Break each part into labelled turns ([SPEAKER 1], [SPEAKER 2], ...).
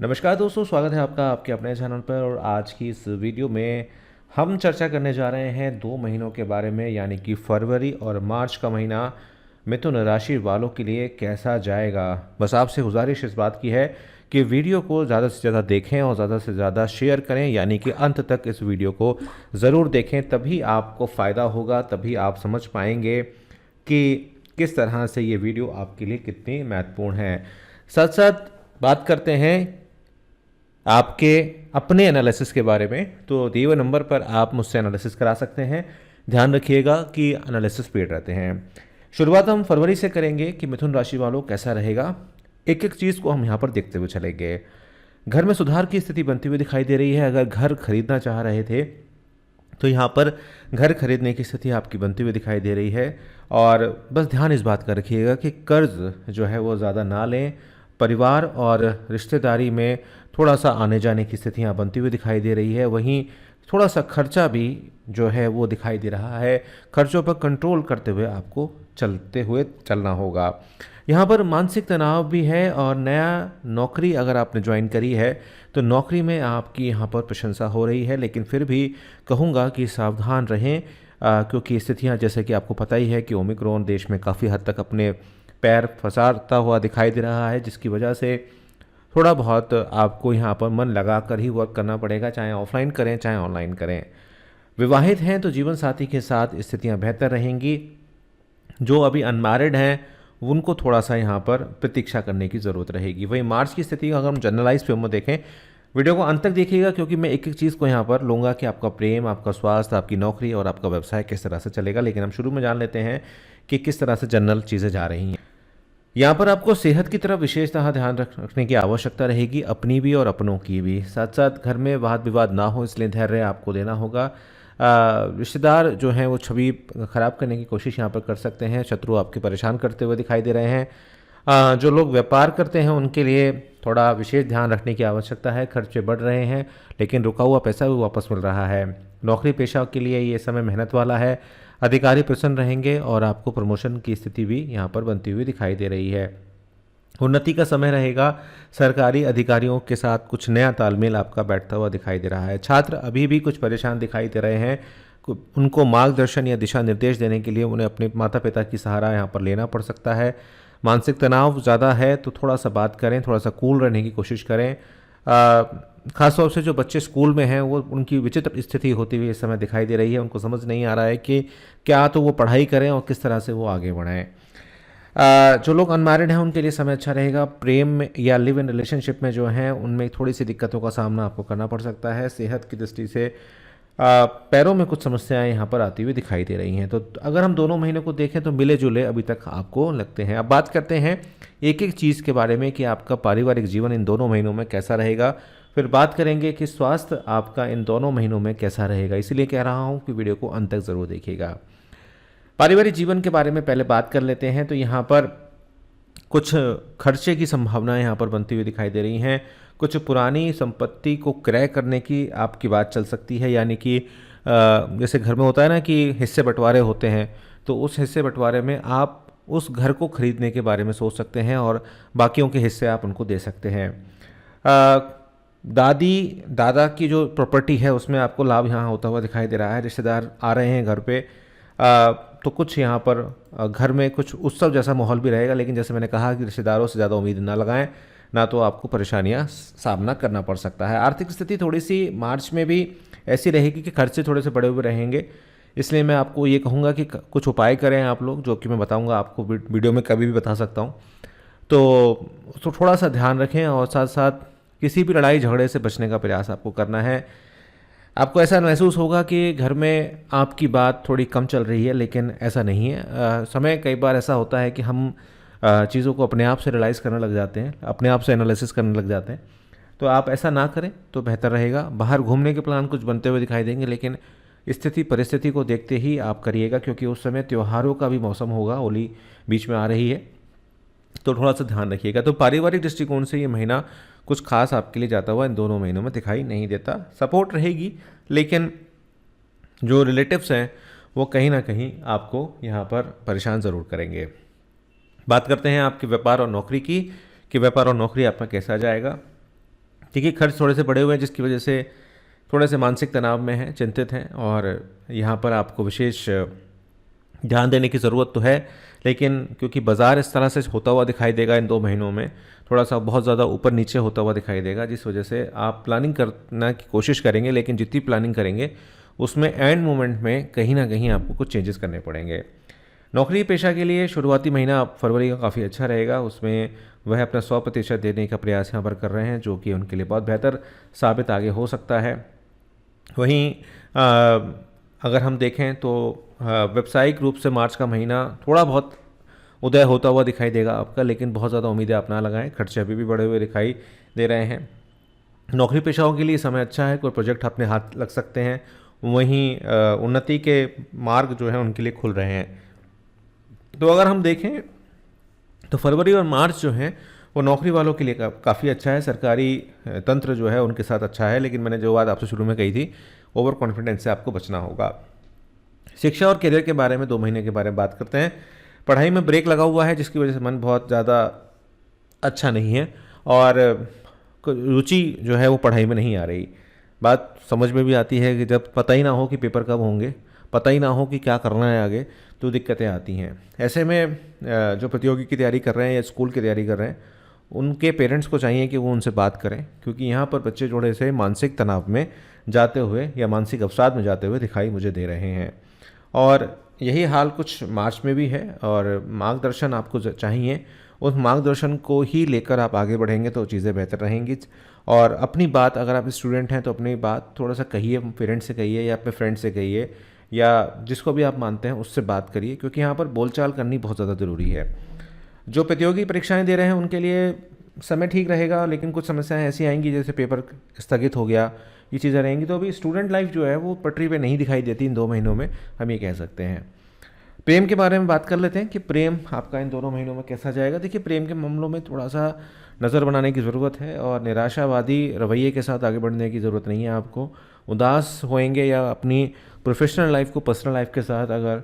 [SPEAKER 1] नमस्कार दोस्तों, स्वागत है आपका आपके अपने चैनल पर। और आज की इस वीडियो में हम चर्चा करने जा रहे हैं 2 महीनों के बारे में, यानी कि फरवरी और मार्च का महीना मिथुन राशि वालों के लिए कैसा जाएगा। बस आपसे गुजारिश इस बात की है कि वीडियो को ज़्यादा से ज़्यादा देखें और ज़्यादा से ज़्यादा शेयर करें, यानी कि अंत तक इस वीडियो को ज़रूर देखें, तभी आपको फ़ायदा होगा, तभी आप समझ पाएंगे कि किस तरह से ये वीडियो आपके लिए कितनी महत्वपूर्ण है। साथ साथ बात करते हैं आपके अपने एनालिसिस के बारे में। तो दिए हुए नंबर पर आप मुझसे एनालिसिस करा सकते हैं। ध्यान रखिएगा कि एनालिसिस पेड रहते हैं। शुरुआत हम फरवरी से करेंगे कि मिथुन राशि वालों कैसा रहेगा। एक एक चीज़ को हम यहाँ पर देखते हुए चलेंगे। घर में सुधार की स्थिति बनती हुई दिखाई दे रही है। अगर घर खरीदना चाह रहे थे तो यहाँ पर घर खरीदने की स्थिति आपकी बनती हुई दिखाई दे रही है। और बस ध्यान इस बात का रखिएगा कि कर्ज जो है वो ज़्यादा ना लें। परिवार और रिश्तेदारी में थोड़ा सा आने जाने की स्थितियाँ बनती हुई दिखाई दे रही है। वहीं थोड़ा सा खर्चा भी जो है वो दिखाई दे रहा है। खर्चों पर कंट्रोल करते हुए आपको चलते हुए चलना होगा। यहाँ पर मानसिक तनाव भी है। और नया नौकरी अगर आपने ज्वाइन करी है तो नौकरी में आपकी यहाँ पर प्रशंसा हो रही है, लेकिन फिर भी कहूँगा कि सावधान रहें, क्योंकि स्थितियाँ जैसे कि आपको पता ही है कि ओमिक्रॉन देश में काफ़ी हद तक अपने पैर फंसाता हुआ दिखाई दे रहा है, जिसकी वजह से थोड़ा बहुत आपको यहाँ पर मन लगा कर ही वर्क करना पड़ेगा, चाहे ऑफलाइन करें चाहे ऑनलाइन करें। विवाहित हैं तो जीवन साथी के साथ स्थितियाँ बेहतर रहेंगी। जो अभी अनमैरिड हैं उनको थोड़ा सा यहाँ पर प्रतीक्षा करने की ज़रूरत रहेगी। वहीं मार्च की स्थिति अगर हम जनरलाइज फिल्म में देखें, वीडियो को अंत तक देखिएगा, क्योंकि मैं एक एक चीज़ को यहाँ पर लूँगा कि आपका प्रेम, आपका स्वास्थ्य, आपकी नौकरी और आपका व्यवसाय किस तरह से चलेगा। लेकिन हम शुरू में जान लेते हैं कि किस तरह से जनरल चीज़ें जा रही हैं। यहाँ पर आपको सेहत की तरफ विशेषतः ध्यान रखने की आवश्यकता रहेगी, अपनी भी और अपनों की भी। साथ साथ घर में वाद विवाद ना हो, इसलिए धैर्य आपको देना होगा। रिश्तेदार जो हैं वो छवि खराब करने की कोशिश यहाँ पर कर सकते हैं। शत्रु आपके परेशान करते हुए दिखाई दे रहे हैं। जो लोग व्यापार करते हैं उनके लिए थोड़ा विशेष ध्यान रखने की आवश्यकता है। खर्चे बढ़ रहे हैं, लेकिन रुका हुआ पैसा भी वापस मिल रहा है। नौकरी पेशा के लिए ये समय मेहनत वाला है। अधिकारी प्रसन्न रहेंगे और आपको प्रमोशन की स्थिति भी यहाँ पर बनती हुई दिखाई दे रही है। उन्नति का समय रहेगा। सरकारी अधिकारियों के साथ कुछ नया तालमेल आपका बैठता हुआ दिखाई दे रहा है। छात्र अभी भी कुछ परेशान दिखाई दे रहे हैं। उनको मार्गदर्शन या दिशा निर्देश देने के लिए उन्हें अपने माता पिता की सहारा यहाँ पर लेना पड़ सकता है। मानसिक तनाव ज़्यादा है तो थोड़ा सा बात करें, थोड़ा सा कूल रहने की कोशिश करें। खासतौर से जो बच्चे स्कूल में हैं वो उनकी विचित्र स्थिति होती हुई इस समय दिखाई दे रही है। उनको समझ नहीं आ रहा है कि क्या तो वो पढ़ाई करें और किस तरह से वो आगे बढ़ाएं। जो लोग अनमैरिड हैं उनके लिए समय अच्छा रहेगा। प्रेम में या लिव इन रिलेशनशिप में जो हैं उनमें थोड़ी सी दिक्कतों का सामना आपको करना पड़ सकता है। सेहत की दृष्टि से पैरों में कुछ समस्याएं यहाँ पर आती हुई दिखाई दे रही हैं। तो अगर हम दोनों महीनों को देखें तो मिले जुले अभी तक आपको लगते हैं। अब बात करते हैं एक एक चीज़ के बारे में कि आपका पारिवारिक जीवन इन दोनों महीनों में कैसा रहेगा। फिर बात करेंगे कि स्वास्थ्य आपका इन दोनों महीनों में कैसा रहेगा। इसीलिए कह रहा हूँ कि वीडियो को अंत तक ज़रूर देखिएगा। पारिवारिक जीवन के बारे में पहले बात कर लेते हैं। तो यहाँ पर कुछ खर्चे की संभावनाएं यहाँ पर बनती हुई दिखाई दे रही हैं। कुछ पुरानी संपत्ति को क्रय करने की आपकी बात चल सकती है, यानी कि जैसे घर में होता है ना कि हिस्से बंटवारे होते हैं, तो उस हिस्से बंटवारे में आप उस घर को खरीदने के बारे में सोच सकते हैं और बाकियों के हिस्से आप उनको दे सकते हैं। दादी दादा की जो प्रॉपर्टी है उसमें आपको लाभ यहाँ होता हुआ दिखाई दे रहा है। रिश्तेदार आ रहे हैं घर पे, तो कुछ यहाँ पर घर में कुछ उत्सव जैसा माहौल भी रहेगा। लेकिन जैसे मैंने कहा कि रिश्तेदारों से ज़्यादा उम्मीद ना लगाएं, ना तो आपको परेशानियाँ सामना करना पड़ सकता है। आर्थिक स्थिति थोड़ी सी मार्च में भी ऐसी रहेगी कि खर्चे थोड़े से बड़े हुए रहेंगे। इसलिए मैं आपको ये कहूँगा कि कुछ उपाय करें आप लोग, जो कि मैं बताऊँगा आपको वीडियो में कभी भी बता सकता हूँ। तो थोड़ा सा ध्यान रखें और साथ साथ किसी भी लड़ाई झगड़े से बचने का प्रयास आपको करना है। आपको ऐसा महसूस होगा कि घर में आपकी बात थोड़ी कम चल रही है, लेकिन ऐसा नहीं है। समय कई बार ऐसा होता है कि हम चीज़ों को अपने आप से रियलाइज़ करने लग जाते हैं, अपने आप से एनालिसिस करने लग जाते हैं। तो आप ऐसा ना करें तो बेहतर रहेगा। बाहर घूमने के प्लान कुछ बनते हुए दिखाई देंगे, लेकिन स्थिति परिस्थिति को देखते ही आप करिएगा, क्योंकि उस समय त्योहारों का भी मौसम होगा, होली बीच में आ रही है, तो थोड़ा सा ध्यान रखिएगा। तो पारिवारिक दृष्टिकोण से ये महीना कुछ खास आपके लिए जाता हुआ इन दोनों महीनों में दिखाई नहीं देता। सपोर्ट रहेगी, लेकिन जो रिलेटिव्स हैं वो कहीं ना कहीं आपको यहाँ पर परेशान ज़रूर करेंगे। बात करते हैं आपके व्यापार और नौकरी की कि व्यापार और नौकरी आपका कैसा जाएगा। देखिए खर्च थोड़े से बढ़े हुए हैं, जिसकी वजह से थोड़े से मानसिक तनाव में हैं, चिंतित हैं, और यहाँ पर आपको विशेष ध्यान देने की ज़रूरत तो है। लेकिन क्योंकि बाज़ार इस तरह से होता हुआ दिखाई देगा इन 2 महीनों में, थोड़ा सा बहुत ज़्यादा ऊपर नीचे होता हुआ दिखाई देगा, जिस वजह से आप प्लानिंग करना की कोशिश करेंगे, लेकिन जितनी प्लानिंग करेंगे उसमें एंड मोमेंट में कहीं ना कहीं आपको कुछ चेंजेस करने पड़ेंगे। नौकरी पेशा के लिए शुरुआती महीना फरवरी का काफ़ी अच्छा रहेगा। उसमें वह अपना 100% देने का प्रयास यहाँ पर कर रहे हैं, जो कि उनके लिए बहुत बेहतर साबित आगे हो सकता है। वहीं अगर हम देखें तो व्यावसायिक रूप से मार्च का महीना थोड़ा बहुत उदय होता हुआ दिखाई देगा आपका, लेकिन बहुत ज़्यादा उम्मीदें आप ना लगाएं, खर्चे अभी भी बढ़े हुए दिखाई दे रहे हैं। नौकरी पेशाओं के लिए समय अच्छा है, कोई प्रोजेक्ट अपने हाथ लग सकते हैं। वहीं उन्नति के मार्ग जो हैं उनके लिए खुल रहे हैं। तो अगर हम देखें तो फरवरी और मार्च जो हैं वो नौकरी वालों के लिए काफ़ी अच्छा है। सरकारी तंत्र जो है उनके साथ अच्छा है, लेकिन मैंने जो बात आपसे शुरू में कही थी, ओवर कॉन्फिडेंस से आपको बचना होगा। शिक्षा और करियर के बारे में 2 महीने के बारे में बात करते हैं। पढ़ाई में ब्रेक लगा हुआ है, जिसकी वजह से मन बहुत ज़्यादा अच्छा नहीं है, और रुचि जो है वो पढ़ाई में नहीं आ रही। बात समझ में भी आती है कि जब पता ही ना हो कि पेपर कब होंगे, पता ही ना हो कि क्या करना है आगे, तो दिक्कतें आती हैं। ऐसे में जो प्रतियोगी की तैयारी कर रहे हैं या स्कूल की तैयारी कर रहे हैं, उनके पेरेंट्स को चाहिए कि वो उनसे बात करें, क्योंकि यहाँ पर बच्चे थोड़े से मानसिक तनाव में जाते हुए या मानसिक अवसाद में जाते हुए दिखाई मुझे दे रहे हैं। और यही हाल कुछ मार्च में भी है, और मार्गदर्शन आपको चाहिए। उस मार्गदर्शन को ही लेकर आप आगे बढ़ेंगे तो चीज़ें बेहतर रहेंगी। और अपनी बात, अगर आप स्टूडेंट हैं तो अपनी बात थोड़ा सा कहिए, पेरेंट्स से कहिए या अपने फ्रेंड से कहिए, या जिसको भी आप मानते हैं उससे बात करिए, क्योंकि यहाँ पर बोलचाल करनी बहुत ज़्यादा ज़रूरी है। जो प्रतियोगी परीक्षाएं दे रहे हैं उनके लिए समय ठीक रहेगा, लेकिन कुछ समस्याएं ऐसी आएंगी जैसे पेपर स्थगित हो गया, ये चीज़ें रहेंगी। तो अभी स्टूडेंट लाइफ जो है वो पटरी पे नहीं दिखाई देती इन 2 महीनों में, हम ये कह सकते हैं। प्रेम के बारे में बात कर लेते हैं कि प्रेम आपका इन दोनों महीनों में कैसा जाएगा। देखिए प्रेम के मामलों में थोड़ा सा नज़र बनाने की ज़रूरत है, और निराशावादी रवैये के साथ आगे बढ़ने की ज़रूरत नहीं है आपको। उदास होएंगे या अपनी प्रोफेशनल लाइफ को पर्सनल लाइफ के साथ अगर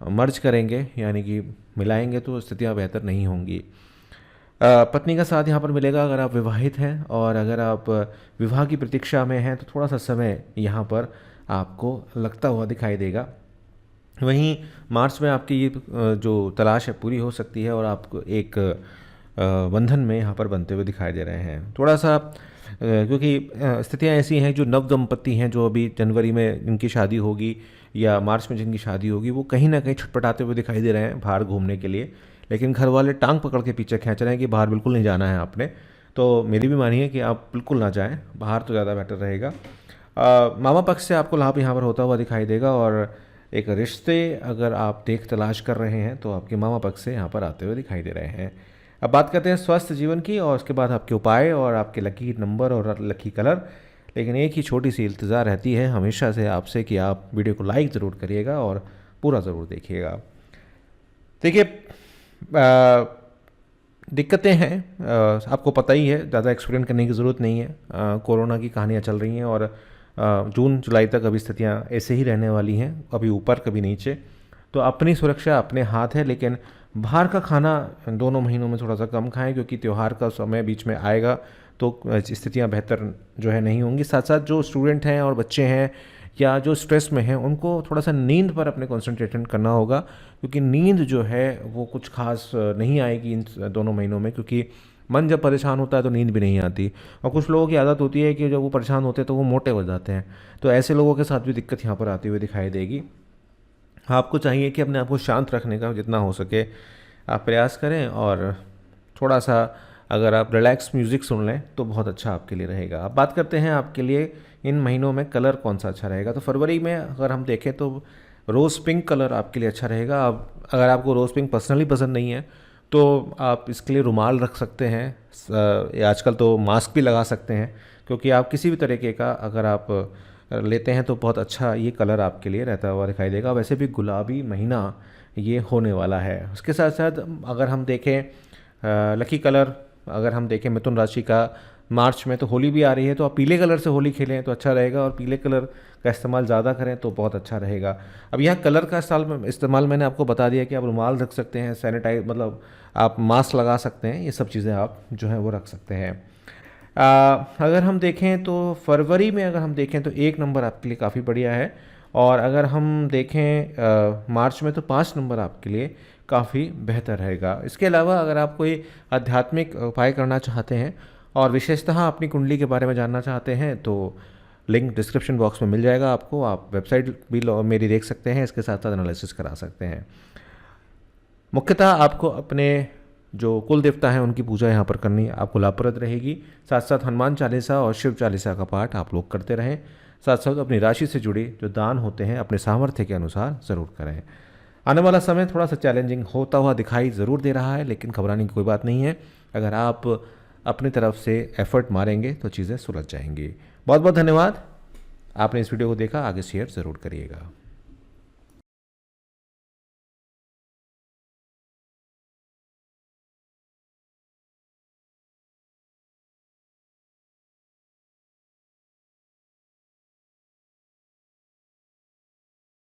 [SPEAKER 1] मर्ज करेंगे, यानी कि मिलाएंगे, तो स्थितियाँ बेहतर नहीं होंगी। पत्नी का साथ यहाँ पर मिलेगा अगर आप विवाहित हैं, और अगर आप विवाह की प्रतीक्षा में हैं तो थोड़ा सा समय यहाँ पर आपको लगता हुआ दिखाई देगा। वहीं मार्च में आपकी ये जो तलाश है पूरी हो सकती है, और आपको एक बंधन में यहाँ पर बनते हुए दिखाई दे रहे हैं। थोड़ा सा क्योंकि स्थितियाँ ऐसी हैं, जो नव दंपत्ति हैं, जो अभी जनवरी में जिनकी शादी होगी या मार्च में जिनकी शादी होगी, वो कहीं ना कहीं छटपटाते हुए दिखाई दे रहे हैं बाहर घूमने के लिए, लेकिन घर वाले टांग पकड़ के पीछे खींच रहे हैं कि बाहर बिल्कुल नहीं जाना है आपने। तो मेरी भी मानिए कि आप बिल्कुल ना जाएं बाहर, तो ज़्यादा बेटर रहेगा। मामा पक्ष से आपको लाभ यहाँ पर होता हुआ दिखाई देगा, और एक रिश्ते अगर आप तलाश कर रहे हैं तो आपके मामा पक्ष से यहाँ पर आते हुए दिखाई दे रहे हैं। अब बात करते हैं स्वस्थ जीवन की, और उसके बाद आपके उपाय और आपके लकी नंबर और लकी कलर। लेकिन एक ही छोटी सी इल्तिजा रहती है हमेशा से आपसे कि आप वीडियो को लाइक ज़रूर करिएगा और पूरा ज़रूर देखिएगा। देखिए दिक्कतें हैं, आपको पता ही है, ज़्यादा एक्सप्लेन करने की ज़रूरत नहीं है। कोरोना की कहानियाँ चल रही हैं, और जून जुलाई तक अभी स्थितियाँ ऐसे ही रहने वाली हैं, कभी ऊपर कभी नीचे। तो अपनी सुरक्षा अपने हाथ है, लेकिन बाहर का खाना 2 महीनों में थोड़ा सा कम खाएं, क्योंकि त्यौहार का समय बीच में आएगा तो स्थितियाँ बेहतर जो है नहीं होंगी। साथ साथ जो स्टूडेंट हैं और बच्चे हैं या जो स्ट्रेस में हैं, उनको थोड़ा सा नींद पर अपने कंसंट्रेशन करना होगा, क्योंकि नींद जो है वो कुछ खास नहीं आएगी इन 2 महीनों में, क्योंकि मन जब परेशान होता है तो नींद भी नहीं आती। और कुछ लोगों की आदत होती है कि जब वो परेशान होते हैं तो वो मोटे हो जाते हैं, तो ऐसे लोगों के साथ भी दिक्कत यहाँ पर आती हुई दिखाई देगी। आपको चाहिए कि अपने आप को शांत रखने का जितना हो सके आप प्रयास करें, और थोड़ा सा अगर आप रिलैक्स म्यूज़िक सुन लें तो बहुत अच्छा आपके लिए रहेगा। अब बात करते हैं आपके लिए इन महीनों में कलर कौन सा अच्छा रहेगा। तो फरवरी में अगर हम देखें तो रोज़ पिंक कलर आपके लिए अच्छा रहेगा। अब अगर आपको रोज़ पिंक पर्सनली पसंद नहीं है तो आप इसके लिए रुमाल रख सकते हैं, आजकल तो मास्क भी लगा सकते हैं, क्योंकि आप किसी भी तरीके का अगर आप लेते हैं तो बहुत अच्छा ये कलर आपके लिए रहता हुआ दिखाई देगा। वैसे भी गुलाबी महीना ये होने वाला है। उसके साथ साथ अगर हम देखें लकी कलर, अगर हम देखें मिथुन राशि का, मार्च में तो होली भी आ रही है, तो आप पीले कलर से होली खेलें तो अच्छा रहेगा, और पीले कलर का इस्तेमाल ज़्यादा करें तो बहुत अच्छा रहेगा। अब यहाँ कलर का इस्तेमाल मैंने आपको बता दिया कि आप रुमाल रख सकते हैं, सैनिटाइज मतलब आप मास्क लगा सकते हैं, ये सब चीज़ें आप जो है वो रख सकते हैं। अगर हम देखें तो फरवरी में अगर हम देखें तो 1 नंबर आपके लिए काफ़ी बढ़िया है, और अगर हम देखें मार्च में तो 5 नंबर आपके लिए काफ़ी बेहतर रहेगा। इसके अलावा अगर आप कोई आध्यात्मिक उपाय करना चाहते हैं और विशेषतः अपनी कुंडली के बारे में जानना चाहते हैं तो लिंक डिस्क्रिप्शन बॉक्स में मिल जाएगा आपको। आप वेबसाइट भी मेरी देख सकते हैं, इसके साथ साथ एनालिसिस करा सकते हैं। मुख्यतः आपको अपने जो कुल देवता हैं उनकी पूजा यहाँ पर करनी आपको लाभप्रद रहेगी। साथ साथ हनुमान चालीसा और शिव चालीसा का पाठ आप लोग करते रहें। साथ साथ अपनी राशि से जुड़े जो दान होते हैं अपने सामर्थ्य के अनुसार ज़रूर करें। आने वाला समय थोड़ा सा चैलेंजिंग होता हुआ दिखाई ज़रूर दे रहा है, लेकिन घबराने की कोई बात नहीं है। अगर आप अपनी तरफ से एफर्ट मारेंगे तो चीज़ें सुलझ जाएंगी। बहुत बहुत धन्यवाद। आपने इस वीडियो को देखा, आगे शेयर ज़रूर करिएगा।